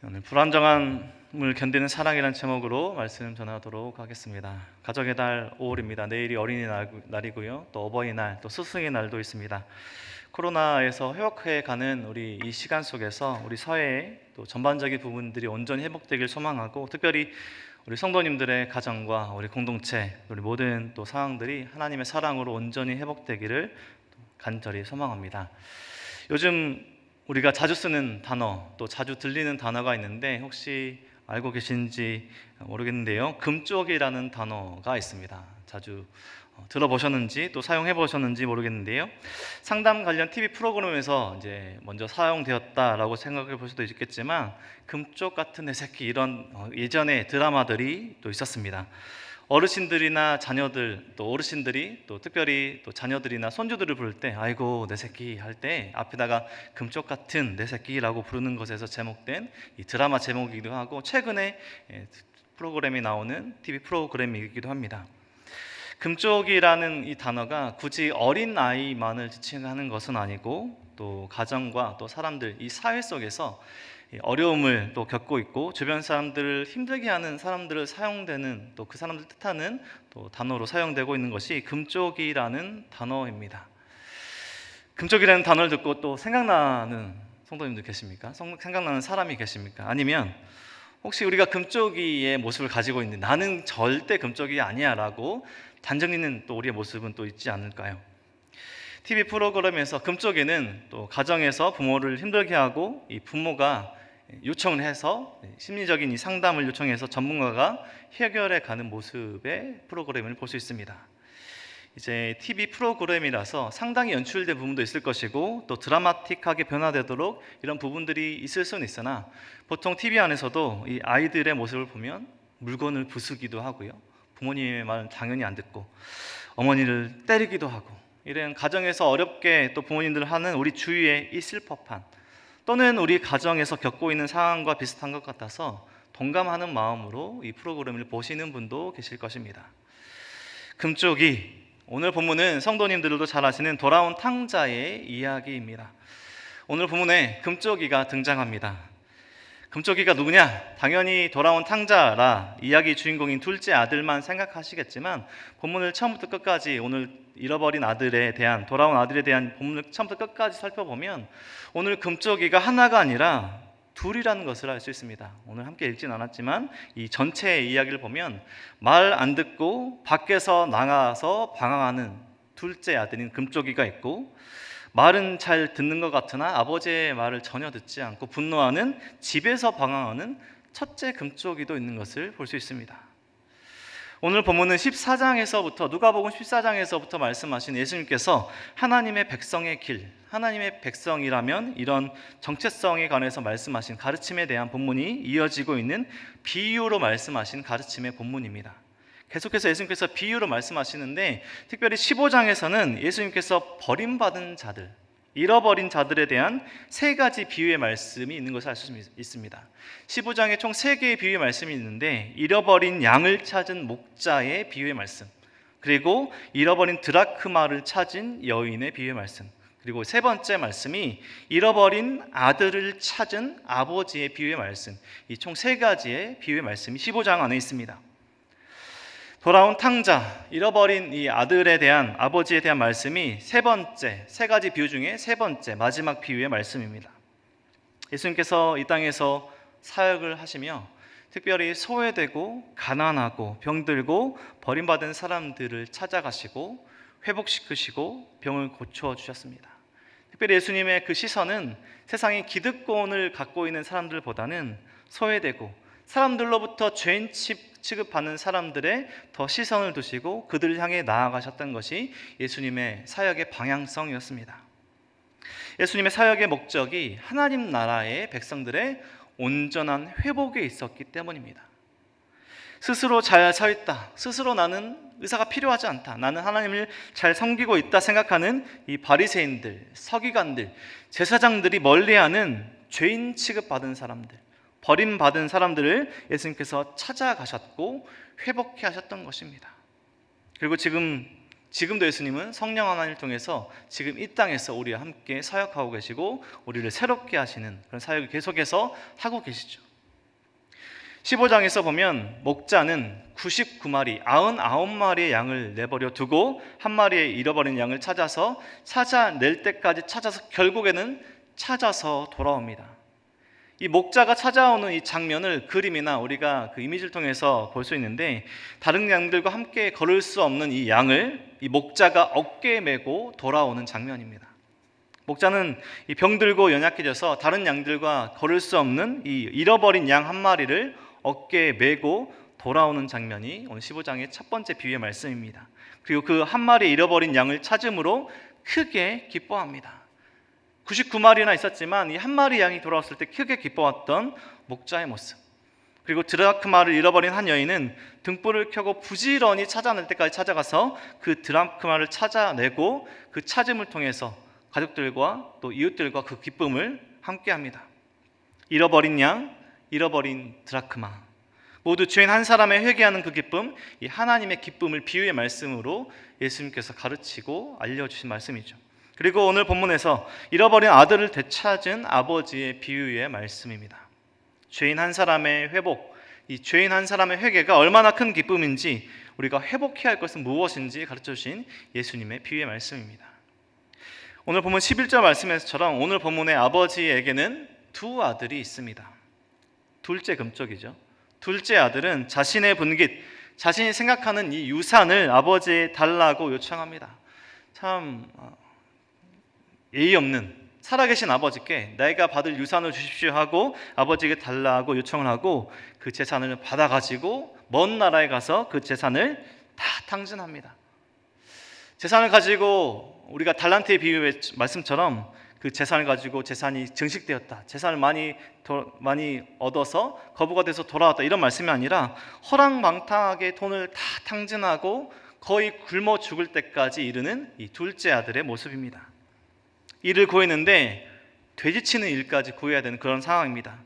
오늘 불안정함을 견디는 사랑이라는 제목으로 말씀 전하도록 하겠습니다. 가정의 달 5월입니다. 내일이 어린이날이고요. 또 어버이날, 또 스승의 날도 있습니다. 코로나에서 회복해가는 우리 이 시간 속에서 우리 사회의 또 전반적인 부분들이 온전히 회복되길 소망하고, 특별히 우리 성도님들의 가정과 우리 공동체, 우리 모든 또 상황들이 하나님의 사랑으로 온전히 회복되기를 간절히 소망합니다. 요즘 우리가 자주 쓰는 단어, 또 자주 들리는 단어가 있는데 혹시 알고 계신지 모르겠는데요. 금쪽이라는 단어가 있습니다. 자주 들어보셨는지 또 사용해 보셨는지 모르겠는데요. 상담 관련 TV 프로그램에서 이제 먼저 사용되었다라고 생각해 볼 수도 있겠지만, 금쪽 같은 내 새끼, 이런 예전에 드라마들이 또 있었습니다. 어르신들이나 자녀들, 또 어르신들이 또 특별히 또 자녀들이나 손주들을 부를 때 아이고 내 새끼 할 때 앞에다가 금쪽 같은 내 새끼라고 부르는 것에서 제목된 이 드라마 제목이기도 하고, 최근에 프로그램이 나오는 TV 프로그램이기도 합니다. 금쪽이라는 이 단어가 굳이 어린 아이만을 지칭하는 것은 아니고, 또 가정과 또 사람들, 이 사회 속에서 어려움을 또 겪고 있고 주변 사람들을 힘들게 하는 사람들을 사용되는, 또 그 사람들 뜻하는 또 단어로 사용되고 있는 것이 금쪽이라는 단어입니다. 금쪽이라는 단어를 듣고 또 생각나는 성도님들 계십니까? 생각나는 사람이 계십니까? 아니면 혹시 우리가 금쪽이의 모습을 가지고 있는데 나는 절대 금쪽이 아니야 라고 단정짓는 또 우리의 모습은 또 있지 않을까요? TV 프로그램에서 금쪽이는 또 가정에서 부모를 힘들게 하고, 이 부모가 요청을 해서 심리적인 이 상담을 요청해서 전문가가 해결해 가는 모습의 프로그램을 볼 수 있습니다. 이제 TV 프로그램이라서 상당히 연출된 부분도 있을 것이고, 또 드라마틱하게 변화되도록 이런 부분들이 있을 수는 있으나, 보통 TV 안에서도 이 아이들의 모습을 보면 물건을 부수기도 하고요, 부모님의 말은 당연히 안 듣고 어머니를 때리기도 하고, 이런 가정에서 어렵게 또 부모님들 하는 우리 주위에 있을 법한, 또는 우리 가정에서 겪고 있는 상황과 비슷한 것 같아서 동감하는 마음으로 이 프로그램을 보시는 분도 계실 것입니다. 금쪽이, 오늘 본문은 성도님들도 잘 아시는 돌아온 탕자의 이야기입니다. 오늘 본문에 금쪽이가 등장합니다. 금쪽이가 누구냐? 당연히 돌아온 탕자라 이야기 주인공인 둘째 아들만 생각하시겠지만, 본문을 처음부터 끝까지, 오늘 잃어버린 아들에 대한, 돌아온 아들에 대한 본문을 처음부터 끝까지 살펴보면 오늘 금쪽이가 하나가 아니라 둘이라는 것을 알 수 있습니다. 오늘 함께 읽진 않았지만 이 전체의 이야기를 보면 말 안 듣고 밖에서 나가서 방황하는 둘째 아들인 금쪽이가 있고, 말은 잘 듣는 것 같으나 아버지의 말을 전혀 듣지 않고 분노하는, 집에서 방황하는 첫째 금쪽이도 있는 것을 볼 수 있습니다. 오늘 본문은 14장에서부터, 누가복음 14장에서부터 말씀하신 예수님께서 하나님의 백성의 길, 하나님의 백성이라면 이런 정체성에 관해서 말씀하신 가르침에 대한 본문이 이어지고 있는 비유로 말씀하신 가르침의 본문입니다. 계속해서 예수님께서 비유로 말씀하시는데, 특별히 15장에서는 예수님께서 버림받은 자들, 잃어버린 자들에 대한 세 가지 비유의 말씀이 있는 것을 알 수 있습니다. 15장에 총 3개의 비유의 말씀이 있는데, 잃어버린 양을 찾은 목자의 비유의 말씀, 그리고 잃어버린 드라크마를 찾은 여인의 비유의 말씀, 그리고 세 번째 말씀이 잃어버린 아들을 찾은 아버지의 비유의 말씀, 이 총 3가지의 비유의 말씀이 15장 안에 있습니다. 돌아온 탕자, 잃어버린 이 아들에 대한, 아버지에 대한 말씀이 세 번째, 3가지 비유 중에 세 번째, 마지막 비유의 말씀입니다. 예수님께서 이 땅에서 사역을 하시며 특별히 소외되고 가난하고 병들고 버림받은 사람들을 찾아가시고 회복시키시고 병을 고쳐주셨습니다. 특별히 예수님의 그 시선은 세상의 기득권을 갖고 있는 사람들보다는 소외되고 사람들로부터 죄인 취급받는 사람들의 더 시선을 두시고 그들을 향해 나아가셨던 것이 예수님의 사역의 방향성이었습니다. 예수님의 사역의 목적이 하나님 나라의 백성들의 온전한 회복에 있었기 때문입니다. 스스로 잘 서 있다, 스스로 나는 의사가 필요하지 않다, 나는 하나님을 잘 섬기고 있다 생각하는 이 바리새인들, 서기관들, 제사장들이 멀리하는 죄인 취급받은 사람들, 버림받은 사람들을 예수님께서 찾아가셨고 회복해 하셨던 것입니다. 그리고 지금도 예수님은 성령 하나님을 통해서 지금 이 땅에서 우리와 함께 사역하고 계시고 우리를 새롭게 하시는 그런 사역을 계속해서 하고 계시죠. 15장에서 보면 목자는 99마리, 99마리의 양을 내버려 두고 한 마리의 잃어버린 양을 찾아낼 때까지 찾아서 결국에는 찾아서 돌아옵니다. 이 목자가 찾아오는 이 장면을 그림이나 우리가 그 이미지를 통해서 볼 수 있는데, 다른 양들과 함께 걸을 수 없는 이 양을 이 목자가 어깨에 메고 돌아오는 장면입니다. 목자는 이 병들고 연약해져서 다른 양들과 걸을 수 없는 이 잃어버린 양 한 마리를 어깨에 메고 돌아오는 장면이 오늘 15장의 첫 번째 비유의 말씀입니다. 그리고 그 한 마리 잃어버린 양을 찾음으로 크게 기뻐합니다. 99마리나 있었지만 이 한 마리 양이 돌아왔을 때 크게 기뻐했던 목자의 모습. 그리고 드라크마를 잃어버린 한 여인은 등불을 켜고 부지런히 찾아낼 때까지 찾아가서 그 드라크마를 찾아내고 그 찾음을 통해서 가족들과 또 이웃들과 그 기쁨을 함께합니다. 잃어버린 양, 잃어버린 드라크마, 모두 죄인 한 사람의 회개하는 그 기쁨, 이 하나님의 기쁨을 비유의 말씀으로 예수님께서 가르치고 알려주신 말씀이죠. 그리고 오늘 본문에서 잃어버린 아들을 되찾은 아버지의 비유의 말씀입니다. 죄인 한 사람의 회복, 이 죄인 한 사람의 회개가 얼마나 큰 기쁨인지, 우리가 회복해야 할 것은 무엇인지 가르쳐주신 예수님의 비유의 말씀입니다. 오늘 본문 11절 말씀에서처럼 오늘 본문의 아버지에게는 두 아들이 있습니다. 둘째 금쪽이죠. 둘째 아들은 자신의 분깃, 자신이 생각하는 이 유산을 아버지에 달라고 요청합니다. 참 예의 없는, 살아계신 아버지께 내가 받을 유산을 주십시오 하고 아버지에게 달라고 요청을 하고 그 재산을 받아가지고 먼 나라에 가서 그 재산을 다 탕진합니다. 재산을 가지고 우리가 달란트의 비유의 말씀처럼 그 재산을 가지고 재산이 증식되었다, 재산을 많이 얻어서 거부가 돼서 돌아왔다, 이런 말씀이 아니라 허랑방탕하게 돈을 다 탕진하고 거의 굶어 죽을 때까지 이르는 이 둘째 아들의 모습입니다. 일을 구했는데 돼지치는 일까지 구해야 되는 그런 상황입니다.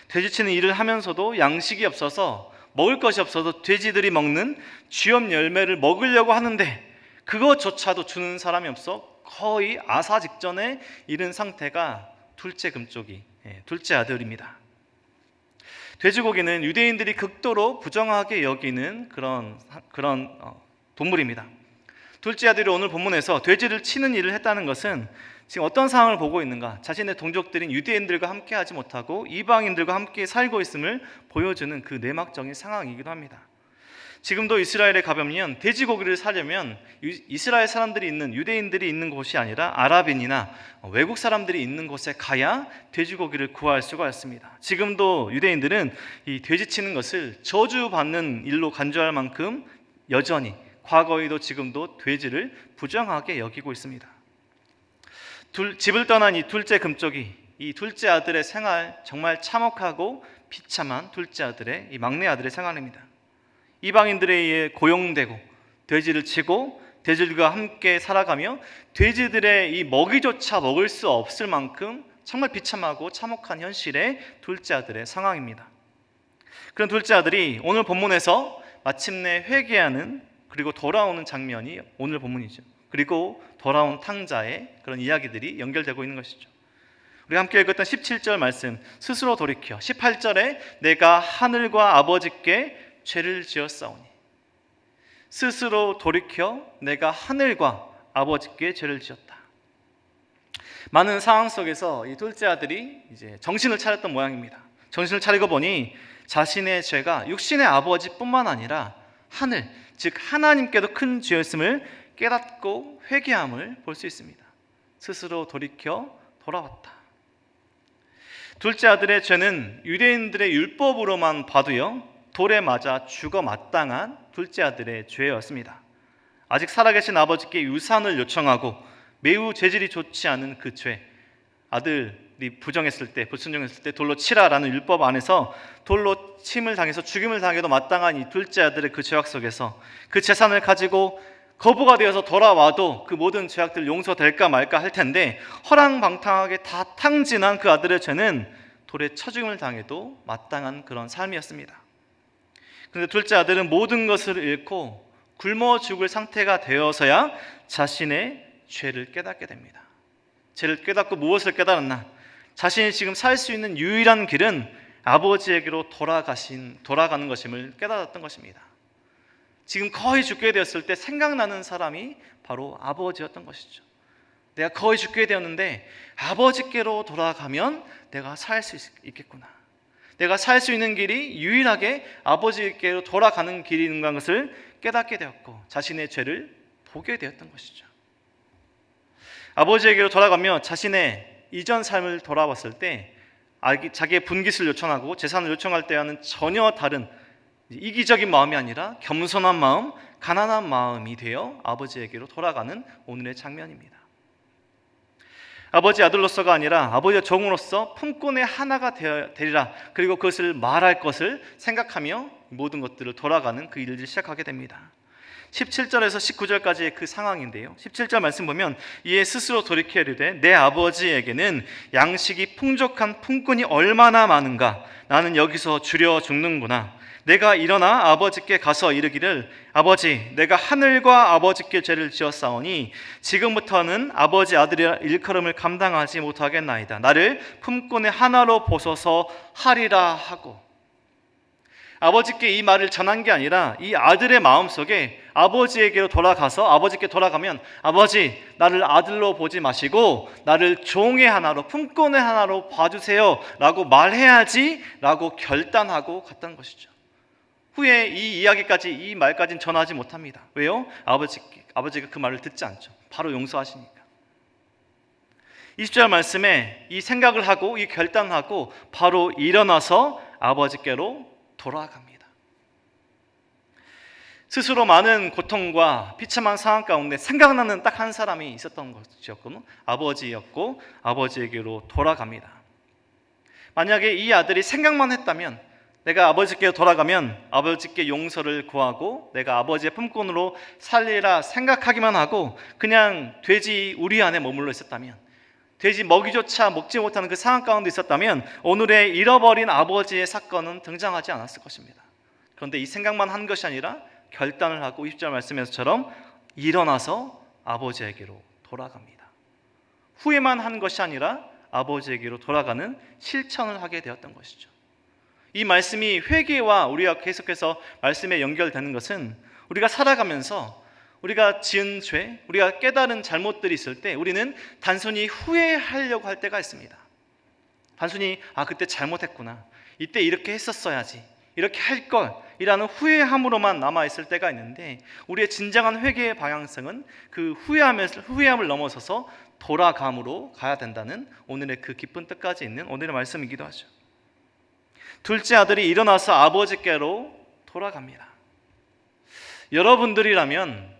돼지치는 일을 하면서도 양식이 없어서, 먹을 것이 없어서 돼지들이 먹는 쥐염 열매를 먹으려고 하는데 그것조차도 주는 사람이 없어 거의 아사 직전에 이른 상태가 둘째 금쪽이, 둘째 아들입니다. 돼지고기는 유대인들이 극도로 부정하게 여기는 그런 동물입니다. 둘째 아들이 오늘 본문에서 돼지를 치는 일을 했다는 것은 지금 어떤 상황을 보고 있는가? 자신의 동족들인 유대인들과 함께 하지 못하고 이방인들과 함께 살고 있음을 보여주는 그 내막적인 상황이기도 합니다. 지금도 이스라엘에 가보면 돼지고기를 사려면 이스라엘 사람들이 있는, 유대인들이 있는 곳이 아니라 아랍인이나 외국 사람들이 있는 곳에 가야 돼지고기를 구할 수가 있습니다. 지금도 유대인들은 이 돼지 치는 것을 저주받는 일로 간주할 만큼 여전히 과거에도 지금도 돼지를 부정하게 여기고 있습니다. 집을 떠난 이 둘째 금쪽이, 이 둘째 아들의 생활, 정말 참혹하고 비참한 둘째 아들의, 이 막내 아들의 생활입니다. 이방인들에 의해 고용되고 돼지를 치고 돼지들과 함께 살아가며 돼지들의 이 먹이조차 먹을 수 없을 만큼 정말 비참하고 참혹한 현실의 둘째 아들의 상황입니다. 그런 둘째 아들이 오늘 본문에서 마침내 회개하는, 그리고 돌아오는 장면이 오늘 본문이죠. 그리고 돌아온 탕자의 그런 이야기들이 연결되고 있는 것이죠. 우리가 함께 읽었던 17절 말씀, 스스로 돌이켜. 18절에 내가 하늘과 아버지께 죄를 지었사오니, 스스로 돌이켜 내가 하늘과 아버지께 죄를 지었다. 많은 상황 속에서 이 둘째 아들이 이제 정신을 차렸던 모양입니다. 정신을 차리고 보니 자신의 죄가 육신의 아버지뿐만 아니라 하늘, 즉 하나님께도 큰 죄였음을 깨닫고 회개함을 볼 수 있습니다. 스스로 돌이켜 돌아왔다. 둘째 아들의 죄는 유대인들의 율법으로만 봐도요, 돌에 맞아 죽어 마땅한 둘째 아들의 죄였습니다. 아직 살아계신 아버지께 유산을 요청하고 매우 재질이 좋지 않은 그 죄, 아들이 불순종했을 때 돌로 치라라는 율법 안에서 돌로 침을 당해서 죽임을 당해도 마땅한 이 둘째 아들의 그 죄악 속에서 그 재산을 가지고 거부가 되어서 돌아와도 그 모든 죄악들 용서될까 말까 할 텐데 허랑방탕하게 다 탕진한 그 아들의 죄는 돌에 쳐죽임을 당해도 마땅한 그런 삶이었습니다. 그런데 둘째 아들은 모든 것을 잃고 굶어 죽을 상태가 되어서야 자신의 죄를 깨닫게 됩니다. 죄를 깨닫고 무엇을 깨달았나? 자신이 지금 살 수 있는 유일한 길은 아버지에게로 돌아가는 것임을 깨달았던 것입니다. 지금 거의 죽게 되었을 때 생각나는 사람이 바로 아버지였던 것이죠. 내가 거의 죽게 되었는데 아버지께로 돌아가면 내가 살 수 있겠구나. 내가 살 수 있는 길이 유일하게 아버지께로 돌아가는 길인 것을 깨닫게 되었고 자신의 죄를 보게 되었던 것이죠. 아버지에게로 돌아가며 자신의 이전 삶을 돌아봤을 때 자기의 분깃을 요청하고 재산을 요청할 때와는 전혀 다른 이기적인 마음이 아니라 겸손한 마음, 가난한 마음이 되어 아버지에게로 돌아가는 오늘의 장면입니다. 아버지 아들로서가 아니라 아버지의 종으로서 품꾼의 하나가 되리라. 그리고 그것을 말할 것을 생각하며 모든 것들을 돌아가는 그 일을 시작하게 됩니다. 17절에서 19절까지의 그 상황인데요, 17절 말씀 보면 이에 스스로 돌이켜 이르되 내 아버지에게는 양식이 풍족한 품꾼이 얼마나 많은가. 나는 여기서 주려 죽는구나. 내가 일어나 아버지께 가서 이르기를 아버지, 내가 하늘과 아버지께 죄를 지었사오니 지금부터는 아버지 아들의 일컬음을 감당하지 못하겠나이다. 나를 품꾼의 하나로 보소서 하리라 하고, 아버지께 이 말을 전한 게 아니라 이 아들의 마음속에 아버지에게로 돌아가서 아버지께 돌아가면 아버지, 나를 아들로 보지 마시고 나를 종의 하나로, 품꾼의 하나로 봐주세요 라고 말해야지 라고 결단하고 갔던 것이죠. 후에 이 이야기까지, 이 말까지는 전하지 못합니다. 왜요? 아버지가 그 말을 듣지 않죠. 바로 용서하시니까. 20절 말씀에 이 생각을 하고 이 결단하고 바로 일어나서 아버지께로 돌아갑니다. 스스로 많은 고통과 비참한 상황 가운데 생각나는 딱 한 사람이 있었던 것이었고 아버지였고 아버지에게로 돌아갑니다. 만약에 이 아들이 생각만 했다면, 내가 아버지께 돌아가면 아버지께 용서를 구하고 내가 아버지의 품꾼으로 살리라 생각하기만 하고 그냥 돼지 우리 안에 머물러 있었다면, 돼지 먹이조차 먹지 못하는 그 상황 가운데 있었다면 오늘의 잃어버린 아버지의 사건은 등장하지 않았을 것입니다. 그런데 이 생각만 한 것이 아니라 결단을 하고 20절 말씀에서처럼 일어나서 아버지에게로 돌아갑니다. 후회만 한 것이 아니라 아버지에게로 돌아가는 실천을 하게 되었던 것이죠. 이 말씀이 회개와 우리가 계속해서 말씀에 연결되는 것은 우리가 살아가면서 우리가 지은 죄, 우리가 깨달은 잘못들이 있을 때 우리는 단순히 후회하려고 할 때가 있습니다. 단순히 그때 잘못했구나, 이때 이렇게 했었어야지, 이렇게 할 걸 이라는 후회함으로만 남아있을 때가 있는데, 우리의 진정한 회개의 방향성은 그 후회함을 넘어서서 돌아감으로 가야 된다는 오늘의 그 깊은 뜻까지 있는 오늘의 말씀이기도 하죠. 둘째 아들이 일어나서 아버지께로 돌아갑니다. 여러분들이라면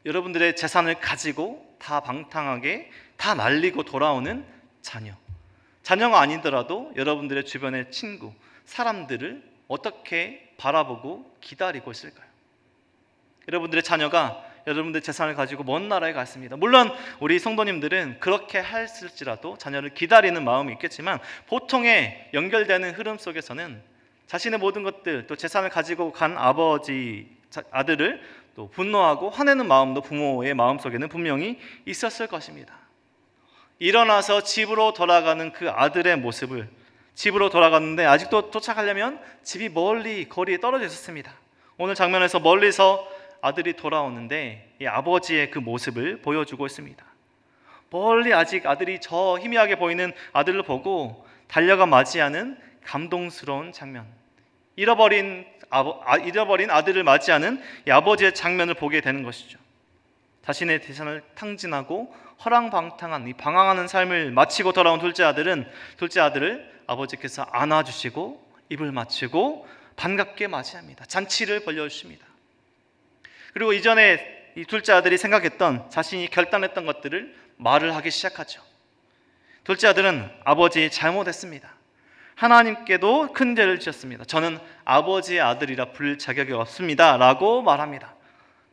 여러분들의 재산을 가지고 다 방탕하게 다 날리고 돌아오는 자녀가 아니더라도 여러분들의 주변의 친구, 사람들을 어떻게 바라보고 기다리고 있을까요? 여러분들의 자녀가 여러분들의 재산을 가지고 먼 나라에 갔습니다. 물론 우리 성도님들은 그렇게 했을지라도 자녀를 기다리는 마음이 있겠지만, 보통의 연결되는 흐름 속에서는 자신의 모든 것들, 또 재산을 가지고 간 아들을 또 분노하고 화내는 마음도 부모의 마음속에는 분명히 있었을 것입니다. 일어나서 집으로 돌아가는 그 아들의 모습을, 집으로 돌아갔는데 아직도 도착하려면 집이 멀리 거리에 떨어져 있었습니다. 오늘 장면에서 멀리서 아들이 돌아오는데 이 아버지의 그 모습을 보여주고 있습니다. 멀리 아직 아들이 저 희미하게 보이는 아들을 보고 달려가 맞이하는 감동스러운 장면, 잃어버린 아들을 맞이하는 이 아버지의 장면을 보게 되는 것이죠. 자신의 재산을 탕진하고 허랑방탕한 이 방황하는 삶을 마치고 돌아온 둘째 아들을 아버지께서 안아주시고 입을 맞추고 반갑게 맞이합니다. 잔치를 벌려주십니다. 그리고 이전에 이 둘째 아들이 생각했던, 자신이 결단했던 것들을 말을 하기 시작하죠. 둘째 아들은 아버지 잘못했습니다. 하나님께도 큰 죄를 지었습니다. 저는 아버지의 아들이라 부를 자격이 없습니다 라고 말합니다.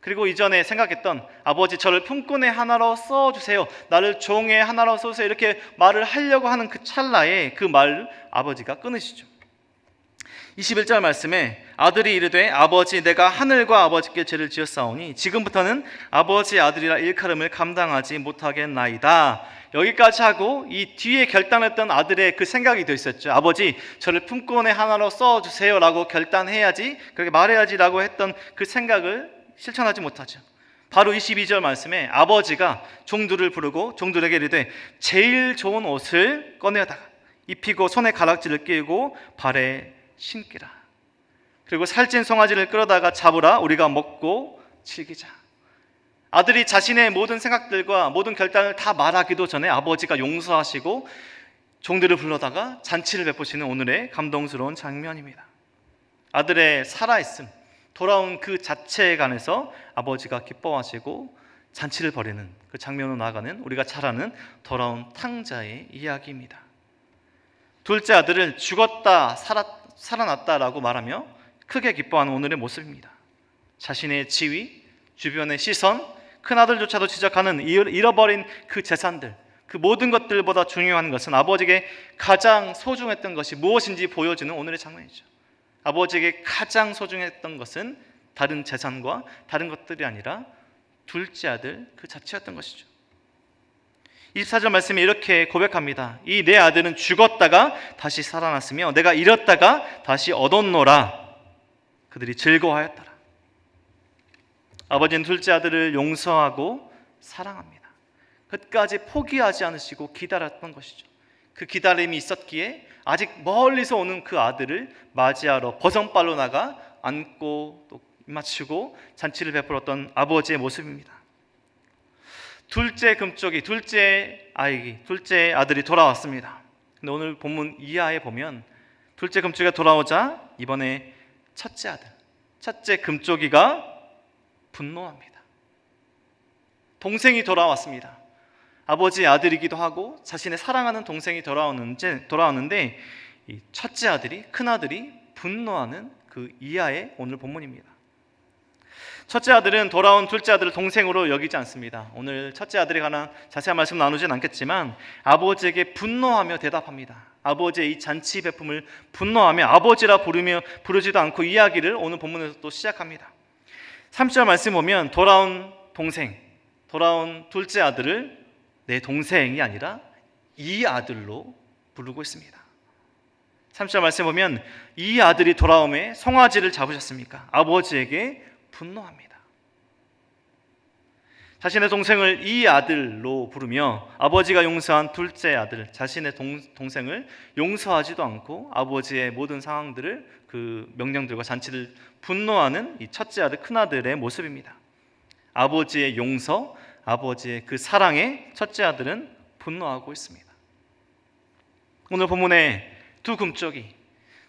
그리고 이전에 생각했던 아버지 저를 품꾼의 하나로 써주세요, 나를 종의 하나로 써주세요, 이렇게 말을 하려고 하는 그 찰나에 그 말을 아버지가 끊으시죠. 21절 말씀에 아들이 이르되 아버지 내가 하늘과 아버지께 죄를 지었사오니 지금부터는 아버지의 아들이라 일컬음을 감당하지 못하겠나이다. 여기까지 하고 이 뒤에 결단했던 아들의 그 생각이 더 있었죠. 아버지 저를 품꾼의 하나로 써주세요 라고 결단해야지, 그렇게 말해야지 라고 했던 그 생각을 실천하지 못하죠. 바로 22절 말씀에 아버지가 종들을 부르고 종들에게 이르되 제일 좋은 옷을 꺼내다가 입히고 손에 가락지를 끼우고 발에 신기라. 그리고 살찐 송아지를 끌어다가 잡으라. 우리가 먹고 즐기자. 아들이 자신의 모든 생각들과 모든 결단을 다 말하기도 전에 아버지가 용서하시고 종들을 불러다가 잔치를 베푸시는 오늘의 감동스러운 장면입니다. 아들의 살아있음, 돌아온 그 자체에 관해서 아버지가 기뻐하시고 잔치를 벌이는 그 장면으로 나아가는 우리가 잘 아는 돌아온 탕자의 이야기입니다. 둘째 아들을 죽었다 살아났다라고 말하며 크게 기뻐하는 오늘의 모습입니다. 자신의 지위, 주변의 시선, 큰아들조차도 지적하는 잃어버린 그 재산들, 그 모든 것들보다 중요한 것은 아버지에게 가장 소중했던 것이 무엇인지 보여주는 오늘의 장면이죠. 아버지에게 가장 소중했던 것은 다른 재산과 다른 것들이 아니라 둘째 아들 그 자체였던 것이죠. 24절 말씀에 이렇게 고백합니다. 이 내 아들은 죽었다가 다시 살아났으며 내가 잃었다가 다시 얻었노라. 그들이 즐거워하였더라. 아버지는 둘째 아들을 용서하고 사랑합니다. 끝까지 포기하지 않으시고 기다렸던 것이죠. 그 기다림이 있었기에 아직 멀리서 오는 그 아들을 맞이하러 버선발로 나가 안고 또 맞추고 잔치를 베풀었던 아버지의 모습입니다. 둘째 금쪽이, 둘째 아들이 돌아왔습니다. 근데 오늘 본문 이하에 보면 둘째 금쪽이가 돌아오자 이번에 첫째 금쪽이가 분노합니다. 동생이 돌아왔습니다. 아버지의 아들이기도 하고 자신의 사랑하는 동생이 돌아왔는데 이 첫째 아들이, 큰아들이 분노하는 그 이하의 오늘 본문입니다. 첫째 아들은 돌아온 둘째 아들을 동생으로 여기지 않습니다. 오늘 첫째 아들에 관한 자세한 말씀 나누진 않겠지만 아버지에게 분노하며 대답합니다. 아버지의 이 잔치 베품을 분노하며 아버지라 부르지도 않고 이야기를 오늘 본문에서 또 시작합니다. 30절 말씀 보면 돌아온 둘째 아들을 내 동생이 아니라 이 아들로 부르고 있습니다. 30절 말씀 보면 이 아들이 돌아오매 송아지를 잡으셨습니까? 아버지에게 분노합니다. 자신의 동생을 이 아들로 부르며 아버지가 용서한 둘째 아들, 자신의 동생을 용서하지도 않고 아버지의 모든 상황들을, 그 명령들과 잔치를 분노하는 이 첫째 아들, 큰아들의 모습입니다. 아버지의 용서, 아버지의 그 사랑에 첫째 아들은 분노하고 있습니다. 오늘 본문의 두 금쪽이,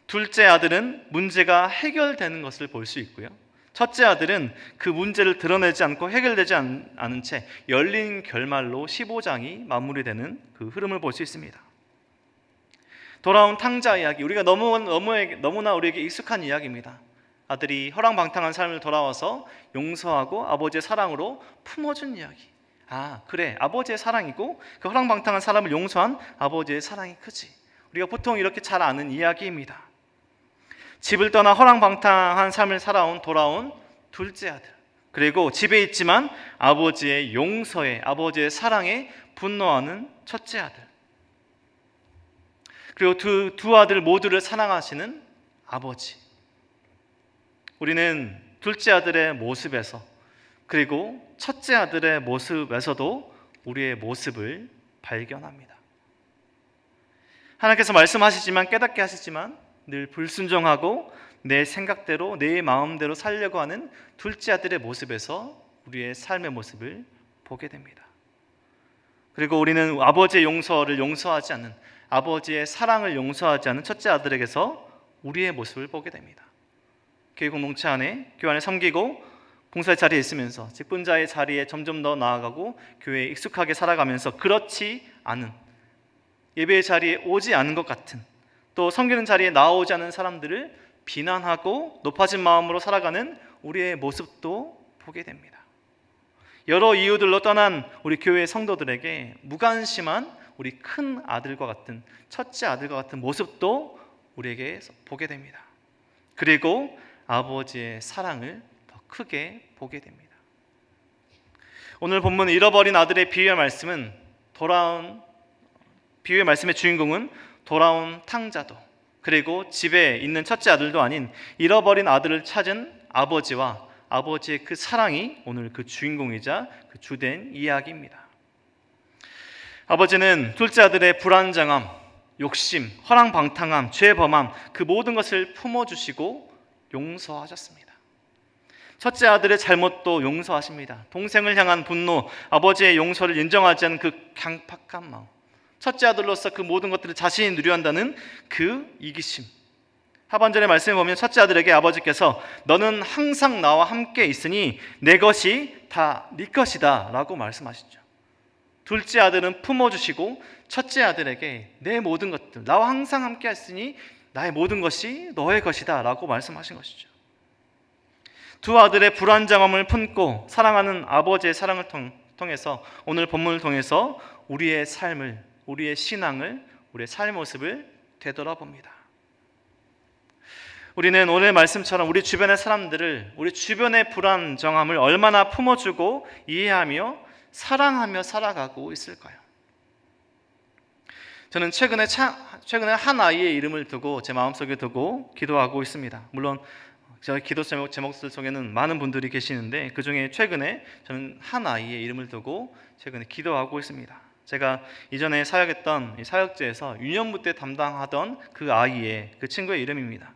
둘째 아들은 문제가 해결되는 것을 볼 수 있고요, 첫째 아들은 그 문제를 드러내지 않고 해결되지 않은 채 열린 결말로 15장이 마무리되는 그 흐름을 볼 수 있습니다. 돌아온 탕자 이야기, 우리가 너무나 우리에게 익숙한 이야기입니다. 아들이 허랑방탕한 삶을 돌아와서 용서하고 아버지의 사랑으로 품어준 이야기. 아, 그래, 아버지의 사랑이고 그 허랑방탕한 사람을 용서한 아버지의 사랑이 크지. 우리가 보통 이렇게 잘 아는 이야기입니다. 집을 떠나 허랑방탕한 삶을 살아온 돌아온 둘째 아들, 그리고 집에 있지만 아버지의 용서에, 아버지의 사랑에 분노하는 첫째 아들, 그리고 두 아들 모두를 사랑하시는 아버지. 우리는 둘째 아들의 모습에서, 그리고 첫째 아들의 모습에서도 우리의 모습을 발견합니다. 하나님께서 말씀하시지만, 깨닫게 하시지만 늘 불순종하고 내 생각대로, 내 마음대로 살려고 하는 둘째 아들의 모습에서 우리의 삶의 모습을 보게 됩니다. 그리고 우리는 아버지의 용서를 용서하지 않는, 아버지의 사랑을 용서하지 않는 첫째 아들에게서 우리의 모습을 보게 됩니다. 교회 공동체 안에, 교회 안에 섬기고 봉사의 자리에 있으면서 직분자의 자리에 점점 더 나아가고 교회에 익숙하게 살아가면서 그렇지 않은, 예배의 자리에 오지 않은 것 같은, 또 섬기는 자리에 나오지 않은 사람들을 비난하고 높아진 마음으로 살아가는 우리의 모습도 보게 됩니다. 여러 이유들로 떠난 우리 교회 성도들에게 무관심한 우리 큰 아들과 같은, 첫째 아들과 같은 모습도 우리에게 보게 됩니다. 그리고 아버지의 사랑을 더 크게 보게 됩니다. 오늘 본문 잃어버린 아들의 비유의 말씀은 비유의 말씀의 주인공은 돌아온 탕자도, 그리고 집에 있는 첫째 아들도 아닌 잃어버린 아들을 찾은 아버지와 아버지의 그 사랑이 오늘 그 주인공이자 그 주된 이야기입니다. 아버지는 둘째 아들의 불안정함, 욕심, 허랑방탕함, 죄범함, 그 모든 것을 품어주시고 용서하셨습니다. 첫째 아들의 잘못도 용서하십니다. 동생을 향한 분노, 아버지의 용서를 인정하지 않은 그 강팍한 마음, 첫째 아들로서 그 모든 것들을 자신이 누려야 한다는 그 이기심. 하반절의 말씀을 보면 첫째 아들에게 아버지께서 너는 항상 나와 함께 있으니 내 것이 다 네 것이다 라고 말씀하시죠. 둘째 아들은 품어주시고 첫째 아들에게 내 모든 것들, 나와 항상 함께 했으니 나의 모든 것이 너의 것이다 라고 말씀하신 것이죠. 두 아들의 불안정함을 품고 사랑하는 아버지의 사랑을 통해서 오늘 본문을 통해서 우리의 삶을, 우리의 신앙을, 우리의 삶의 모습을 되돌아봅니다. 우리는 오늘 말씀처럼 우리 주변의 사람들을, 우리 주변의 불안정함을 얼마나 품어주고 이해하며 사랑하며 살아가고 있을까요? 저는 최근에 한 아이의 이름을 두고 제 마음속에 두고 기도하고 있습니다. 물론 저희 기도 제목들 속에는 많은 분들이 계시는데 그 중에 최근에 저는 한 아이의 이름을 두고 최근에 기도하고 있습니다. 제가 이전에 사역했던 이 사역제에서 유년부 때 담당하던 그 아이의, 그 친구의 이름입니다.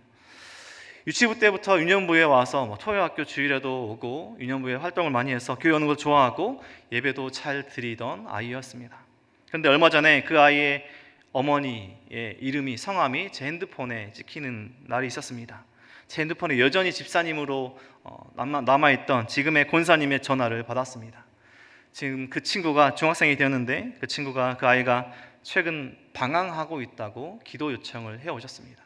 유치부 때부터 유년부에 와서 토요학교 주일에도 오고 유년부에 활동을 많이 해서 교회 오는 걸 좋아하고 예배도 잘 드리던 아이였습니다. 그런데 얼마 전에 그 아이의 어머니의 이름이, 성함이 제 핸드폰에 찍히는 날이 있었습니다. 제 핸드폰에 여전히 집사님으로 남아있던 지금의 권사님의 전화를 받았습니다. 지금 그 친구가 중학생이 되었는데 그 아이가 최근 방황하고 있다고 기도 요청을 해오셨습니다.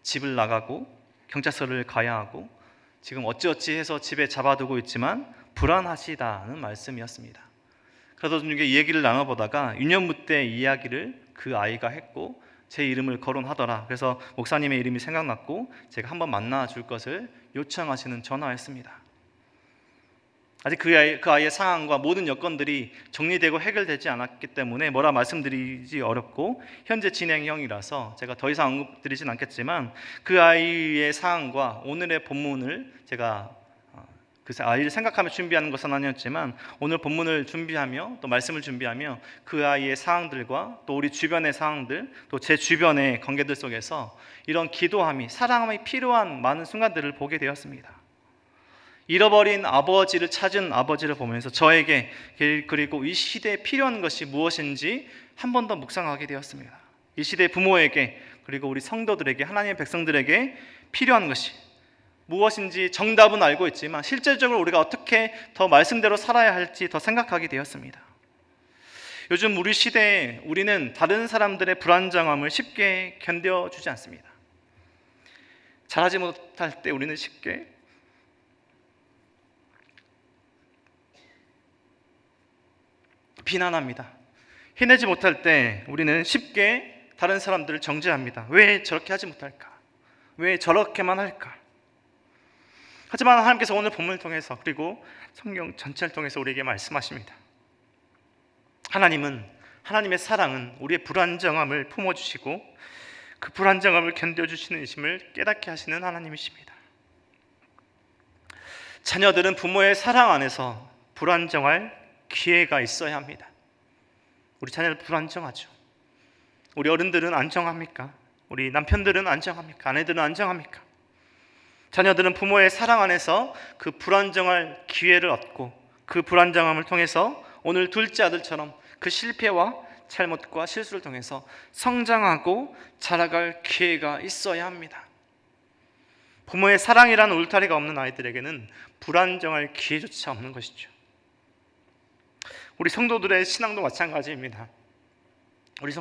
집을 나가고 경찰서를 가야 하고 지금 어찌어찌 해서 집에 잡아두고 있지만 불안하시다는 말씀이었습니다. 그러던 중에 이 얘기를 나눠보다가 유년부 때 이야기를 그 아이가 했고 제 이름을 거론하더라. 그래서 목사님의 이름이 생각났고 제가 한번 만나줄 것을 요청하시는 전화였습니다. 아직 그 아이의 상황과 모든 여건들이 정리되고 해결되지 않았기 때문에 뭐라 말씀드리기 어렵고 현재 진행형이라서 제가 더 이상 언급드리진 않겠지만 그 아이의 상황과 오늘의 본문을 제가 그 아이를 생각하며 준비하는 것은 아니었지만 오늘 본문을 준비하며 또 말씀을 준비하며 그 아이의 상황들과 또 우리 주변의 상황들, 또 제 주변의 관계들 속에서 이런 기도함이, 사랑함이 필요한 많은 순간들을 보게 되었습니다. 잃어버린 아버지를 찾은 아버지를 보면서 저에게 그리고 이 시대에 필요한 것이 무엇인지 한 번 더 묵상하게 되었습니다. 이 시대 부모에게 그리고 우리 성도들에게, 하나님의 백성들에게 필요한 것이 무엇인지 정답은 알고 있지만 실제적으로 우리가 어떻게 더 말씀대로 살아야 할지 더 생각하게 되었습니다. 요즘 우리 시대에 우리는 다른 사람들의 불안정함을 쉽게 견뎌주지 않습니다. 잘하지 못할 때 우리는 쉽게 비난합니다. 해내지 못할 때 우리는 쉽게 다른 사람들을 정죄합니다. 왜 저렇게 하지 못할까? 왜 저렇게만 할까? 하지만 하나님께서 오늘 본문을 통해서 그리고 성경 전체를 통해서 우리에게 말씀하십니다. 하나님의 사랑은 우리의 불안정함을 품어주시고 그 불안정함을 견뎌주시는 이심을 깨닫게 하시는 하나님이십니다. 자녀들은 부모의 사랑 안에서 불안정할 기회가 있어야 합니다. 우리 자녀들 불안정하죠. 우리 어른들은 안정합니까? 우리 남편들은 안정합니까? 아내들은 안정합니까? 자녀들은 부모의 사랑 안에서 그 불안정할 기회를 얻고 그 불안정함을 통해서 오늘 둘째 아들처럼 그 실패와 잘못과 실수를 통해서 성장하고 자라갈 기회가 있어야 합니다. 부모의 사랑이라는 울타리가 없는 아이들에게는 불안정할 기회조차 없는 것이죠. 우리 성도들의 신앙도 마찬가지입니다. 우리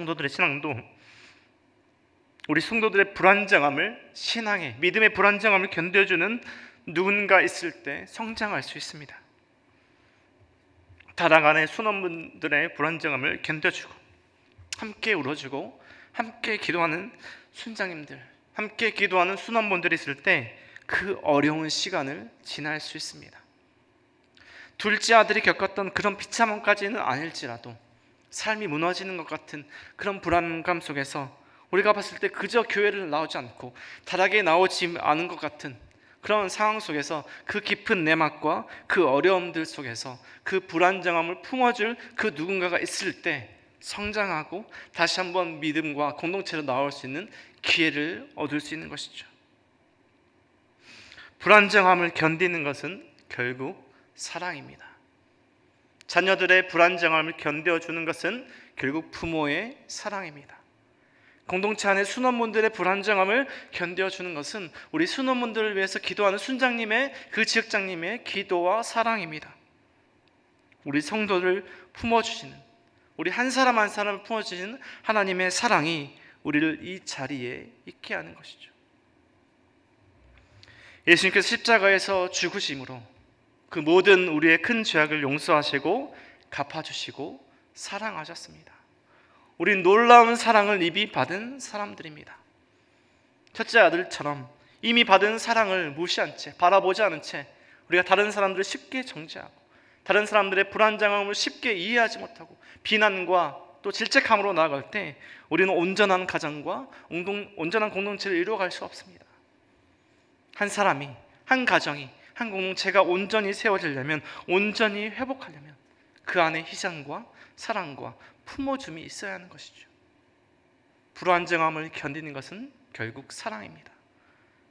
성도들의 불안정함을, 신앙의, 믿음의 불안정함을 견뎌주는 누군가 있을 때 성장할 수 있습니다. 다락안의 순원분들의 불안정함을 견뎌주고 함께 울어주고 함께 기도하는 순장님들, 함께 기도하는 순원분들이 있을 때 그 어려운 시간을 지날 수 있습니다. 둘째 아들이 겪었던 그런 비참함까지는 아닐지라도 삶이 무너지는 것 같은 그런 불안감 속에서 우리가 봤을 때 그저 교회를 나오지 않고 다락에 나오지 않은 것 같은 그런 상황 속에서 그 깊은 내막과 그 어려움들 속에서 그 불안정함을 품어줄 그 누군가가 있을 때 성장하고 다시 한번 믿음과 공동체로 나올 수 있는 기회를 얻을 수 있는 것이죠. 불안정함을 견디는 것은 결국 사랑입니다. 자녀들의 불안정함을 견뎌주는 것은 결국 부모의 사랑입니다. 공동체 안의 순원분들의 불안정함을 견뎌주는 것은 우리 순원분들을 위해서 기도하는 순장님의 그 지역장님의 기도와 사랑입니다. 우리 성도를 품어주시는, 우리 한 사람 한 사람을 품어주시는 하나님의 사랑이 우리를 이 자리에 있게 하는 것이죠. 예수님께서 십자가에서 죽으심으로 그 모든 우리의 큰 죄악을 용서하시고 갚아주시고 사랑하셨습니다. 우린 놀라운 사랑을 이미 받은 사람들입니다. 첫째 아들처럼 이미 받은 사랑을 무시한 채, 바라보지 않은 채 우리가 다른 사람들을 쉽게 정죄하고 다른 사람들의 불안정함을 쉽게 이해하지 못하고 비난과 또 질책함으로 나아갈 때 우리는 온전한 가정과 온전한 공동체를 이루어갈 수 없습니다. 한 사람이, 한 가정이, 한 공동체가 온전히 세워지려면, 온전히 회복하려면 그 안에 희생과 사랑과 품어줌이 있어야 하는 것이죠. 불안정함을 견디는 것은 결국 사랑입니다.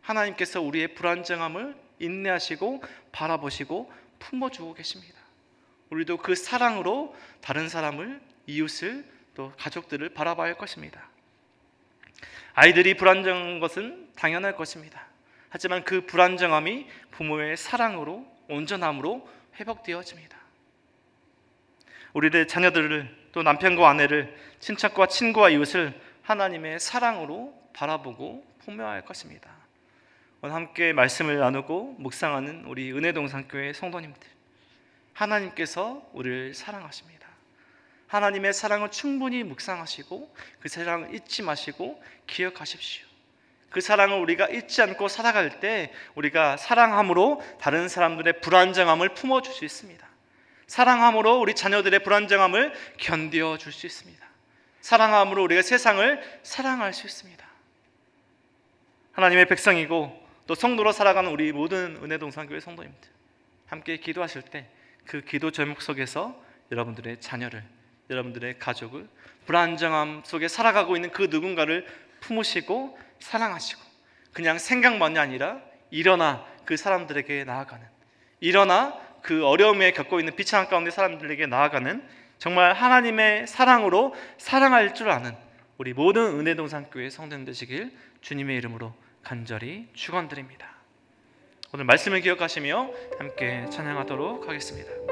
하나님께서 우리의 불안정함을 인내하시고 바라보시고 품어주고 계십니다. 우리도 그 사랑으로 다른 사람을, 이웃을, 또 가족들을 바라봐야 할 것입니다. 아이들이 불안정한 것은 당연할 것입니다. 하지만 그 불안정함이 부모의 사랑으로, 온전함으로 회복되어집니다. 우리의 자녀들을, 또 남편과 아내를, 친척과 친구와 이웃을 하나님의 사랑으로 바라보고 품어야 할 것입니다. 오늘 함께 말씀을 나누고 묵상하는 우리 은혜동산교회 성도님들, 하나님께서 우리를 사랑하십니다. 하나님의 사랑을 충분히 묵상하시고 그 사랑을 잊지 마시고 기억하십시오. 그 사랑을 우리가 잊지 않고 살아갈 때 우리가 사랑함으로 다른 사람들의 불안정함을 품어줄 수 있습니다. 사랑함으로 우리 자녀들의 불안정함을 견뎌줄 수 있습니다. 사랑함으로 우리가 세상을 사랑할 수 있습니다. 하나님의 백성이고 또 성도로 살아가는 우리 모든 은혜동산교회 성도님들, 함께 기도하실 때 그 기도 제목 속에서 여러분들의 자녀를, 여러분들의 가족을 불안정함 속에 살아가고 있는 그 누군가를 품으시고 사랑하시고, 그냥 생각만이 아니라 일어나 그 사람들에게 나아가는, 일어나 그 어려움에 겪고 있는 비참한 가운데 사람들에게 나아가는, 정말 하나님의 사랑으로 사랑할 줄 아는 우리 모든 은혜동산교회 성도님 되시길 주님의 이름으로 간절히 축원드립니다. 오늘 말씀을 기억하시며 함께 찬양하도록 하겠습니다.